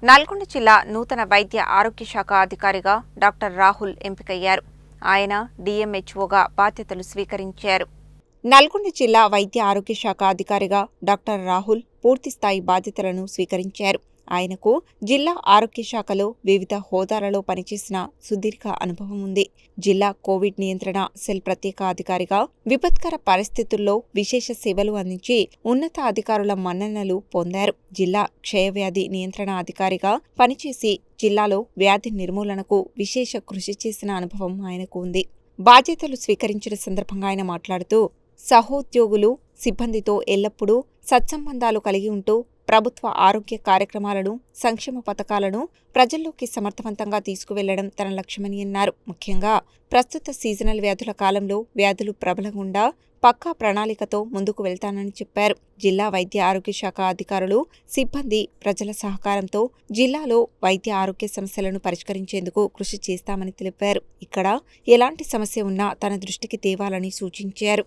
నల్గొండ జిల్లా నూతన వైద్య ఆరోగ్య శాఖ అధికారిగా డాక్టర్ రాహుల్ ఎంపికయ్యారు. ఆయన డిఎంహెచ్ఓగా బాధ్యతలు స్వీకరించారు. నల్గొండ జిల్లా వైద్య ఆరోగ్య శాఖ అధికారిగా డాక్టర్ రాహుల్ పూర్తిస్థాయి బాధ్యతలను స్వీకరించారు. ఆయనకు జిల్లా ఆరోగ్య శాఖలో వివిధ హోదాలలో పనిచేసిన సుదీర్ఘ అనుభవం ఉంది. జిల్లా కోవిడ్ నియంత్రణ సెల్ ప్రత్యేక అధికారిగా విపత్కర పరిస్థితుల్లో విశేష సేవలు అందించి ఉన్నత అధికారుల మన్ననలు పొందారు. జిల్లా క్షయవ్యాధి నియంత్రణ అధికారిగా పనిచేసి జిల్లాలో వ్యాధి నిర్మూలనకు విశేష కృషి చేసిన అనుభవం ఆయనకు ఉంది. బాధ్యతలు స్వీకరించిన సందర్భంగా ఆయన మాట్లాడుతూ, సహోద్యోగులు, సిబ్బందితో ఎల్లప్పుడూ సత్సంబంధాలు కలిగి ఉంటూ ప్రభుత్వ ఆరోగ్య కార్యక్రమాలను, సంక్షేమ పథకాలను ప్రజల్లోకి సమర్థవంతంగా తీసుకువెళ్లడం తన లక్ష్యమని అన్నారు. ముఖ్యంగా ప్రస్తుత సీజనల్ వ్యాధుల కాలంలో వ్యాధులు ప్రబలకుండా పక్కా ప్రణాళికతో ముందుకు వెళ్తానని చెప్పారు. జిల్లా వైద్య ఆరోగ్య శాఖ అధికారులు, సిబ్బంది, ప్రజల సహకారంతో జిల్లాలో వైద్య ఆరోగ్య సమస్యలను పరిష్కరించేందుకు కృషి చేస్తామని తెలిపారు. ఇక్కడ ఎలాంటి సమస్య ఉన్నా తన దృష్టికి తేవాలని సూచించారు.